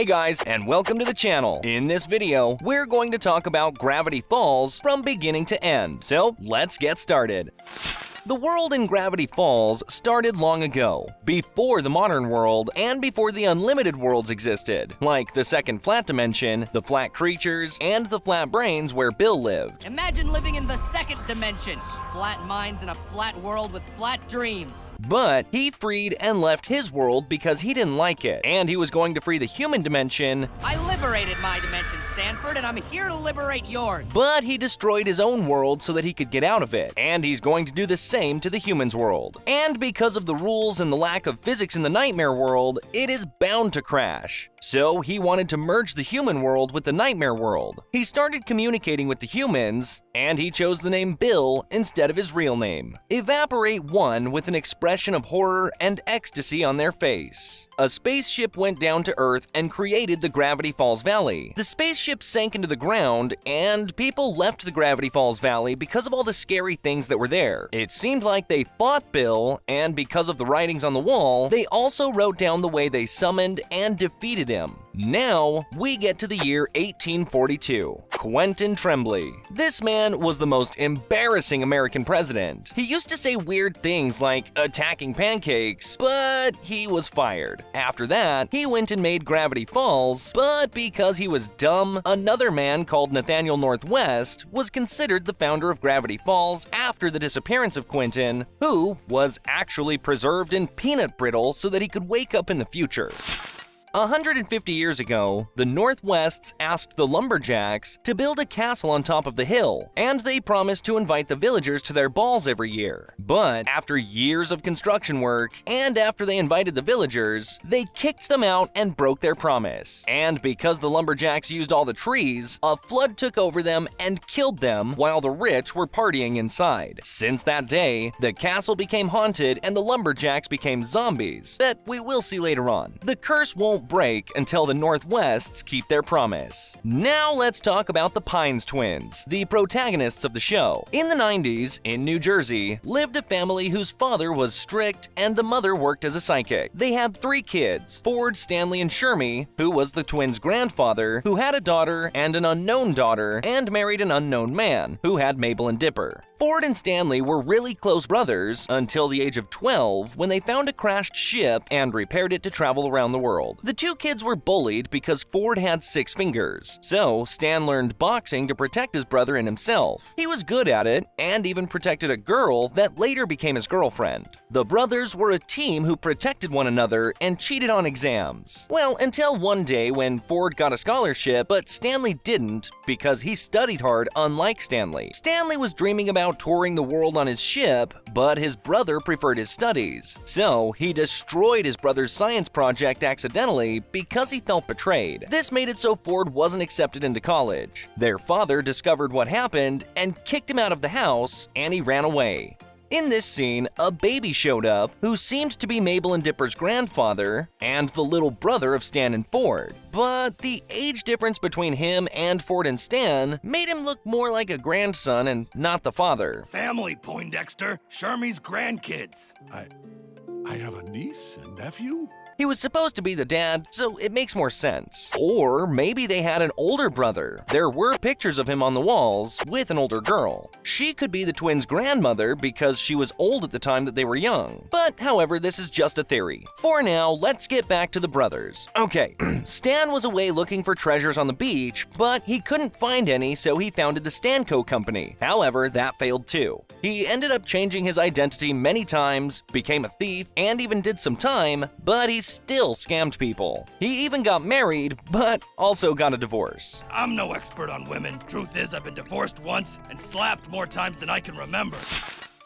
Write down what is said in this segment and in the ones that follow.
Hey guys, and welcome to the channel. In this video, we're going to talk about Gravity Falls from beginning to end. So let's get started. The world in Gravity Falls started long ago, before the modern world and before the unlimited worlds existed, like the second flat dimension, the flat creatures, and the flat brains where Bill lived. Imagine living in the second dimension. Flat minds in a flat world with flat dreams. But he freed and left his world because he didn't like it, and he was going to free the human dimension. I liberated my dimension, Stanford, and I'm here to liberate yours. But he destroyed his own world so that he could get out of it, and he's going to do the same to the humans' world. And because of the rules and the lack of physics in the nightmare world, it is bound to crash. So he wanted to merge the human world with the nightmare world. He started communicating with the humans, and he chose the name Bill instead of his real name. Evaporate one with an expression of horror and ecstasy on their face. A spaceship went down to Earth and created the Gravity Falls Valley. The spaceship sank into the ground, and people left the Gravity Falls Valley because of all the scary things that were there. It seemed like they fought Bill, and because of the writings on the wall, they also wrote down the way they summoned and defeated him. Now, we get to the year 1842. Quentin Tremblay. This man was the most embarrassing American president. He used to say weird things like attacking pancakes, but he was fired. After that, he went and made Gravity Falls, but because he was dumb, another man called Nathaniel Northwest was considered the founder of Gravity Falls after the disappearance of Quentin, who was actually preserved in peanut brittle so that he could wake up in the future. 150 years ago, the Northwests asked the Lumberjacks to build a castle on top of the hill, and they promised to invite the villagers to their balls every year. But after years of construction work, and after they invited the villagers, they kicked them out and broke their promise. And because the Lumberjacks used all the trees, a flood took over them and killed them while the rich were partying inside. Since that day, the castle became haunted and the Lumberjacks became zombies that we will see later on. The curse won't break until the Northwests keep their promise. Now let's talk about the Pines twins, the protagonists of the show. In the 90s, in New Jersey, lived a family whose father was strict and the mother worked as a psychic. They had 3 kids, Ford, Stanley, and Shermie, who was the twins' grandfather, who had a daughter and an unknown daughter, and married an unknown man, who had Mabel and Dipper. Ford and Stanley were really close brothers until the age of 12 when they found a crashed ship and repaired it to travel around the world. The 2 kids were bullied because Ford had 6 fingers, so Stan learned boxing to protect his brother and himself. He was good at it and even protected a girl that later became his girlfriend. The brothers were a team who protected one another and cheated on exams. Well, until one day when Ford got a scholarship, but Stanley didn't because he studied hard unlike Stanley. Stanley was dreaming about touring the world on his ship, but his brother preferred his studies. So he destroyed his brother's science project accidentally because he felt betrayed. This made it so Ford wasn't accepted into college. Their father discovered what happened and kicked him out of the house, and he ran away. In this scene, a baby showed up who seemed to be Mabel and Dipper's grandfather and the little brother of Stan and Ford. But the age difference between him and Ford and Stan made him look more like a grandson and not the father. Family, Poindexter. Shermie's grandkids. I have a niece and nephew? He was supposed to be the dad, so it makes more sense. Or maybe they had an older brother. There were pictures of him on the walls with an older girl. She could be the twins' grandmother because she was old at the time that they were young. But however, this is just a theory. For now, let's get back to the brothers. Okay, Stan was away looking for treasures on the beach, but he couldn't find any, so he founded the Stanco Company. However, that failed too. He ended up changing his identity many times, became a thief, and even did some time, but he still scammed people. He even got married, but also got a divorce. I'm no expert on women. Truth is, I've been divorced once and slapped more times than I can remember.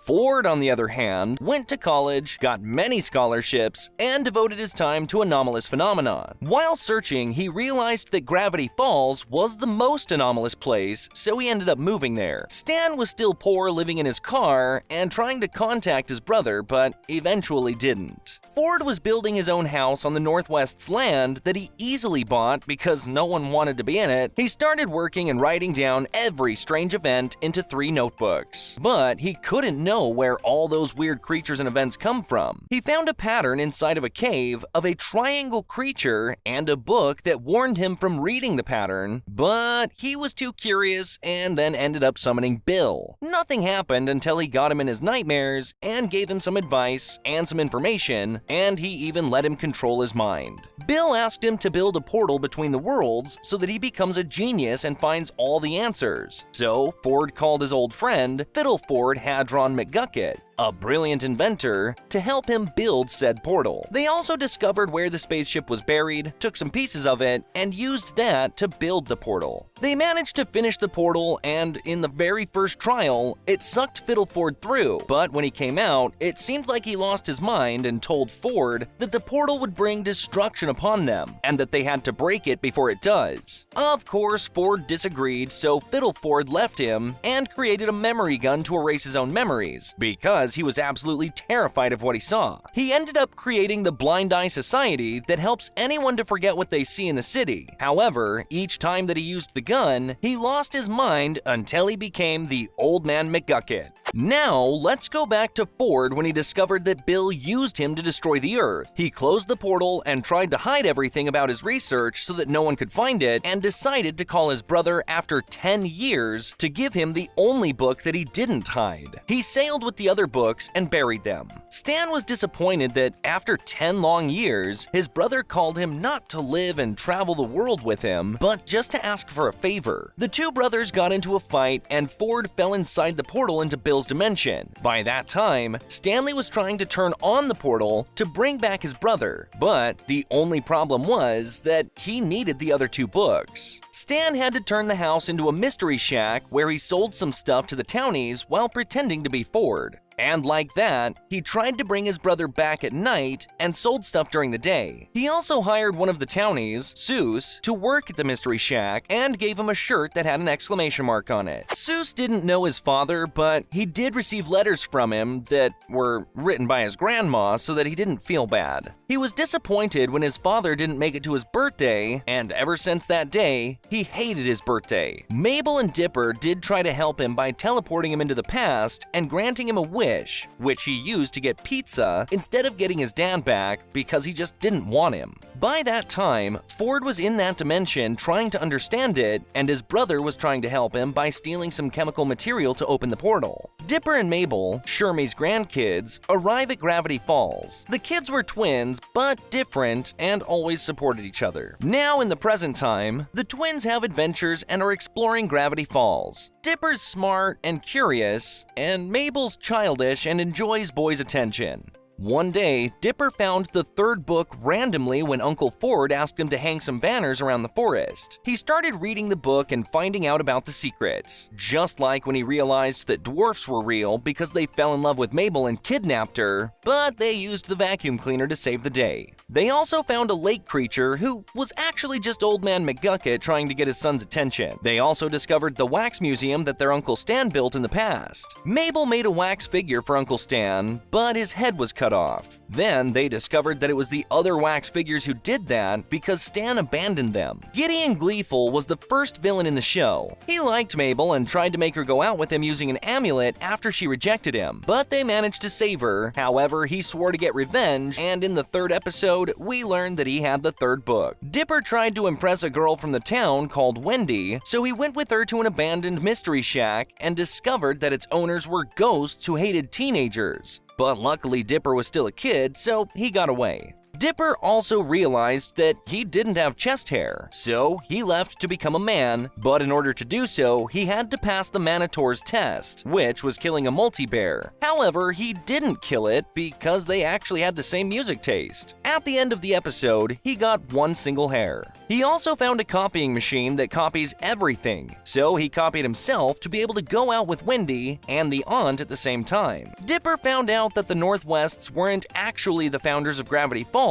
Ford, on the other hand, went to college, got many scholarships, and devoted his time to anomalous phenomena. While searching, he realized that Gravity Falls was the most anomalous place, so he ended up moving there. Stan was still poor, living in his car, and trying to contact his brother, but eventually didn't. Ford was building his own house on the Northwest's land that he easily bought because no one wanted to be in it. He started working and writing down every strange event into 3 notebooks. But he couldn't know know where all those weird creatures and events come from. He found a pattern inside of a cave of a triangle creature and a book that warned him from reading the pattern, but he was too curious and then ended up summoning Bill. Nothing happened until he got him in his nightmares and gave him some advice and some information, and he even let him control his mind. Bill asked him to build a portal between the worlds so that he becomes a genius and finds all the answers. So Ford called his old friend, Fiddleford Hadron McGucket, a brilliant inventor, to help him build said portal. They also discovered where the spaceship was buried, took some pieces of it, and used that to build the portal. They managed to finish the portal, and in the very first trial, it sucked Fiddleford through, but when he came out, it seemed like he lost his mind and told Ford that the portal would bring destruction upon them, and that they had to break it before it does. Of course, Ford disagreed, so Fiddleford left him and created a memory gun to erase his own memories, because he was absolutely terrified of what he saw. He ended up creating the Blind Eye Society that helps anyone to forget what they see in the city. However, each time that he used the gun, he lost his mind until he became the Old Man McGucket. Now, let's go back to Ford when he discovered that Bill used him to destroy the Earth. He closed the portal and tried to hide everything about his research so that no one could find it, and decided to call his brother after 10 years to give him the only book that he didn't hide. He sailed with the other books and buried them. Stan was disappointed that after 10 long years, his brother called him not to live and travel the world with him, but just to ask for a favor. The two brothers got into a fight, and Ford fell inside the portal into Bill's dimension. By that time, Stanley was trying to turn on the portal to bring back his brother, but the only problem was that he needed the other two books. Stan had to turn the house into a mystery shack where he sold some stuff to the townies while pretending to be Ford. And like that, he tried to bring his brother back at night and sold stuff during the day. He also hired one of the townies, Seuss, to work at the Mystery Shack and gave him a shirt that had an exclamation mark on it. Seuss didn't know his father, but he did receive letters from him that were written by his grandma so that he didn't feel bad. He was disappointed when his father didn't make it to his birthday, and ever since that day, he hated his birthday. Mabel and Dipper did try to help him by teleporting him into the past and granting him a wish, which he used to get pizza instead of getting his dad back because he just didn't want him. By that time, Ford was in that dimension trying to understand it, and his brother was trying to help him by stealing some chemical material to open the portal. Dipper and Mabel, Shermie's grandkids, arrive at Gravity Falls. The kids were twins, but different, and always supported each other. Now, in the present time, the twins have adventures and are exploring Gravity Falls. Dipper's smart and curious, and Mabel's childish and enjoys boys' attention. One day, Dipper found the third book randomly when Uncle Ford asked him to hang some banners around the forest. He started reading the book and finding out about the secrets, just like when he realized that dwarfs were real because they fell in love with Mabel and kidnapped her, but they used the vacuum cleaner to save the day. They also found a lake creature who was actually just Old Man McGucket trying to get his son's attention. They also discovered the wax museum that their Uncle Stan built in the past. Mabel made a wax figure for Uncle Stan, but his head was cut off. Then they discovered that it was the other wax figures who did that because Stan abandoned them. Gideon Gleeful was the first villain in the show. He liked Mabel and tried to make her go out with him using an amulet after she rejected him, but they managed to save her. However, he swore to get revenge, and in the third episode, we learned that he had the third book. Dipper tried to impress a girl from the town called Wendy, so he went with her to an abandoned mystery shack and discovered that its owners were ghosts who hated teenagers. But luckily Dipper was still a kid, so he got away. Dipper also realized that he didn't have chest hair, so he left to become a man, but in order to do so, he had to pass the Manitor's test, which was killing a multi-bear. However, he didn't kill it because they actually had the same music taste. At the end of the episode, he got one single hair. He also found a copying machine that copies everything, so he copied himself to be able to go out with Wendy and the aunt at the same time. Dipper found out that the Northwests weren't actually the founders of Gravity Falls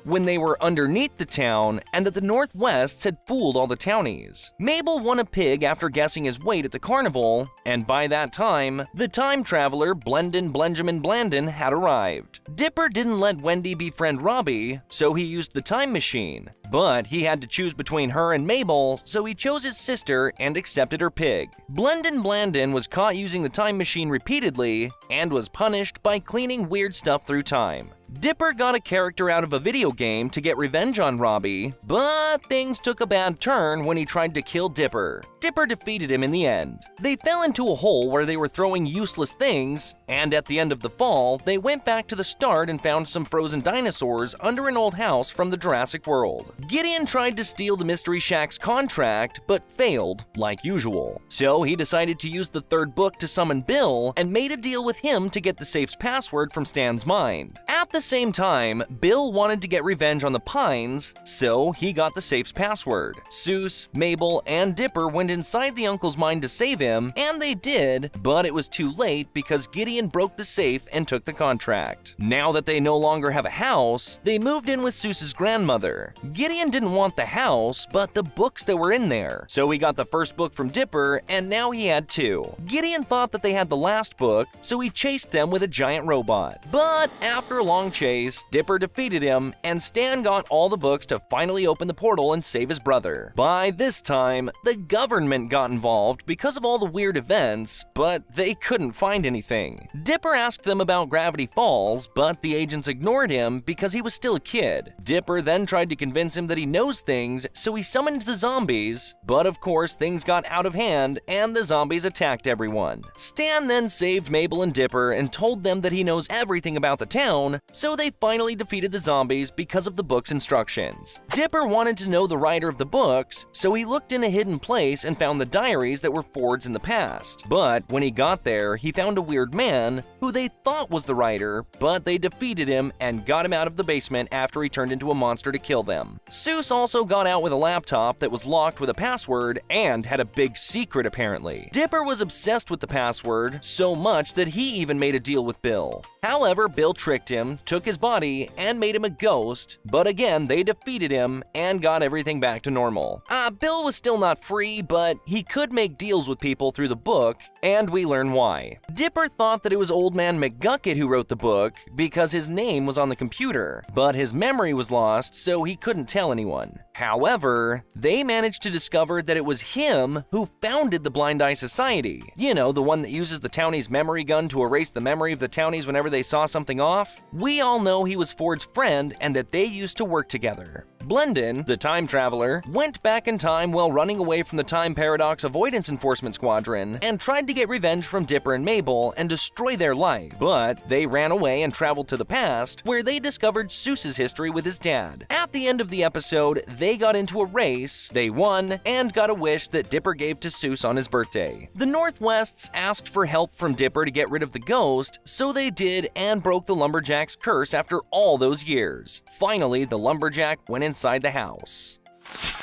when they were underneath the town, and that the Northwests had fooled all the townies. Mabel won a pig after guessing his weight at the carnival, and by that time, the time traveler Blendin Blenjamin Blandin had arrived. Dipper didn't let Wendy befriend Robbie, so he used the time machine. But he had to choose between her and Mabel, so he chose his sister and accepted her pig. Blendin Blandin was caught using the time machine repeatedly and was punished by cleaning weird stuff through time. Dipper got a character out of a video game to get revenge on Robbie, but things took a bad turn when he tried to kill Dipper. Dipper defeated him in the end. They fell into a hole where they were throwing useless things, and at the end of the fall, they went back to the start and found some frozen dinosaurs under an old house from the Jurassic World. Gideon tried to steal the Mystery Shack's contract, but failed, like usual. So he decided to use the third book to summon Bill and made a deal with him to get the safe's password from Stan's mind. At the same time, Bill wanted to get revenge on the Pines, so he got the safe's password. Seuss, Mabel, and Dipper went inside the uncle's mind to save him, and they did, but it was too late because Gideon broke the safe and took the contract. Now that they no longer have a house, they moved in with Seuss's grandmother. Gideon didn't want the house, but the books that were in there, so he got the first book from Dipper, and now he had two. Gideon thought that they had the last book, so he chased them with a giant robot. But after a long chase, Dipper defeated him, and Stan got all the books to finally open the portal and save his brother. By this time, the government got involved because of all the weird events, but they couldn't find anything. Dipper asked them about Gravity Falls, but the agents ignored him because he was still a kid. Dipper then tried to convince him that he knows things, so he summoned the zombies, but of course things got out of hand and the zombies attacked everyone. Stan then saved Mabel and Dipper and told them that he knows everything about the town, so they finally defeated the zombies because of the book's instructions. Dipper wanted to know the writer of the books, so he looked in a hidden place and found the diaries that were Ford's in the past. But when he got there, he found a weird man who they thought was the writer, but they defeated him and got him out of the basement after he turned into a monster to kill them. Seuss also got out with a laptop that was locked with a password and had a big secret apparently. Dipper was obsessed with the password, so much that he even made a deal with Bill. However, Bill tricked him, took his body, and made him a ghost, but again, they defeated him and got everything back to normal. Bill was still not free, but he could make deals with people through the book, and we learn why. Dipper thought that it was Old Man McGucket who wrote the book because his name was on the computer, but his memory was lost, so he couldn't tell anyone. However, they managed to discover that it was him who founded the Blind Eye Society. You know, the one that uses the townie's memory gun to erase the memory of the townies whenever they saw something off. We all know he was Ford's friend and that they used to work together. Blendin, the time traveler, went back in time while running away from the Time Paradox Avoidance Enforcement Squadron and tried to get revenge from Dipper and Mabel and destroy their life. But they ran away and traveled to the past, where they discovered Seuss's history with his dad. At the end of the episode, they got into a race, they won, and got a wish that Dipper gave to Seuss on his birthday. The Northwests asked for help from Dipper to get rid of the ghost, so they did and broke the lumberjack's curse after all those years. Finally, the lumberjack went inside the house.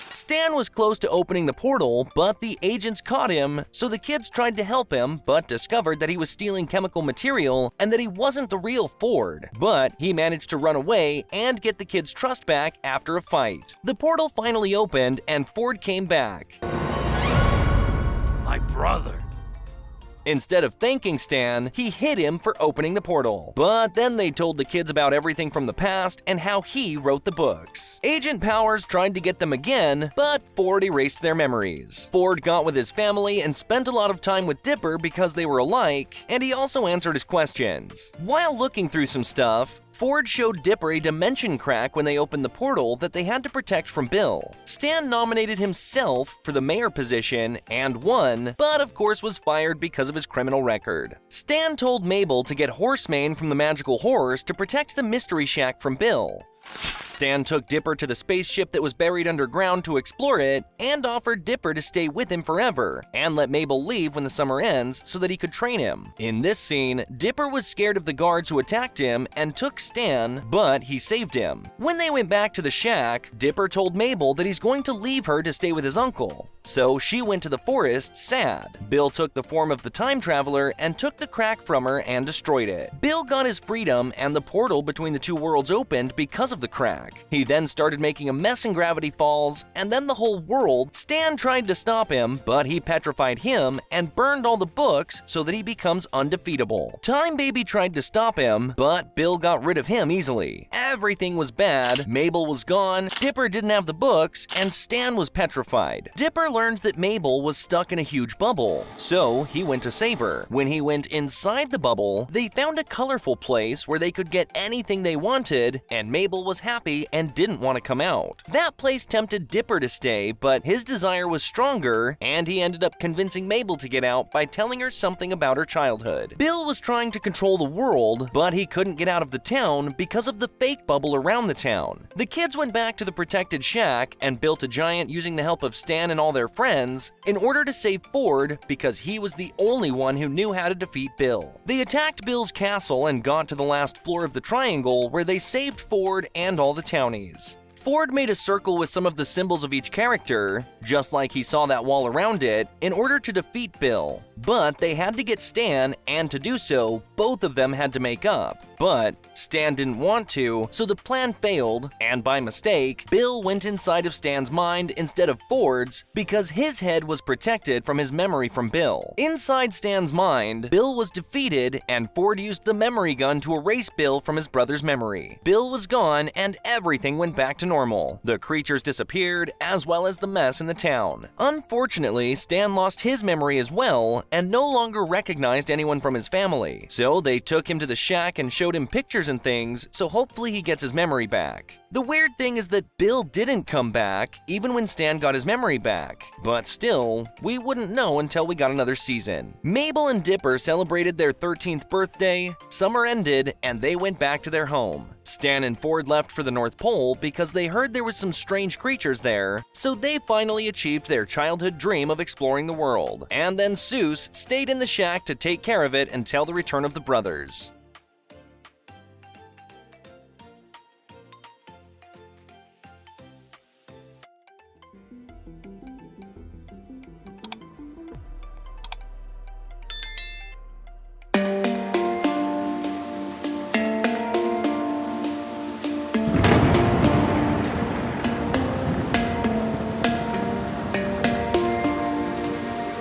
Stan was close to opening the portal, but the agents caught him, so the kids tried to help him, but discovered that he was stealing chemical material and that he wasn't the real Ford. But he managed to run away and get the kids' trust back after a fight. The portal finally opened and Ford came back. My brother. Instead of thanking Stan, he hit him for opening the portal. But then they told the kids about everything from the past and how he wrote the books. Agent Powers tried to get them again, but Ford erased their memories. Ford got with his family and spent a lot of time with Dipper because they were alike, and he also answered his questions. While looking through some stuff, Ford showed Dipper a dimension crack when they opened the portal that they had to protect from Bill. Stan nominated himself for the mayor position and won, but of course was fired because of his criminal record. Stan told Mabel to get Horsemane from the magical horse to protect the Mystery Shack from Bill. Stan took Dipper to the spaceship that was buried underground to explore it and offered Dipper to stay with him forever and let Mabel leave when the summer ends so that he could train him. In this scene, Dipper was scared of the guards who attacked him and took Stan, but he saved him. When they went back to the shack, Dipper told Mabel that he's going to leave her to stay with his uncle. so she went to the forest sad. Bill took the form of the time traveler and took the crack from her and destroyed it. Bill got his freedom and the portal between the two worlds opened because of the crack. He then started making a mess in Gravity Falls, and then the whole world. Stan tried to stop him, but he petrified him and burned all the books so that he becomes undefeatable. Time Baby tried to stop him, but Bill got rid of him easily. Everything was bad, Mabel was gone, Dipper didn't have the books, and Stan was petrified. Dipper learned that Mabel was stuck in a huge bubble, so he went to save her. When he went inside the bubble, they found a colorful place where they could get anything they wanted, and Mabel was happy and didn't want to come out. That place tempted Dipper to stay, but his desire was stronger, and he ended up convincing Mabel to get out by telling her something about her childhood. Bill was trying to control the world, but he couldn't get out of the town because of the fake bubble around the town. The kids went back to the protected shack and built a giant using the help of Stan and all their friends in order to save Ford because he was the only one who knew how to defeat Bill. They attacked Bill's castle and got to the last floor of the triangle where they saved Ford and all the townies. Ford made a circle with some of the symbols of each character, just like he saw that wall around it, in order to defeat Bill. But they had to get Stan, and to do so, both of them had to make up. But Stan didn't want to, so the plan failed, and by mistake, Bill went inside of Stan's mind instead of Ford's because his head was protected from his memory from Bill. Inside Stan's mind, Bill was defeated, and Ford used the memory gun to erase Bill from his brother's memory. Bill was gone, and everything went back to normal. The creatures disappeared, as well as the mess in the town. Unfortunately, Stan lost his memory as well, and no longer recognized anyone from his family. So they took him to the shack and showed him pictures and things, so hopefully he gets his memory back. The weird thing is that Bill didn't come back, even when Stan got his memory back. But still, we wouldn't know until we got another season. Mabel and Dipper celebrated their 13th birthday, summer ended, and they went back to their home. Stan and Ford left for the North Pole because they heard there was some strange creatures there, so they finally achieved their childhood dream of exploring the world. And then Seuss stayed in the shack to take care of it until the return of the brothers.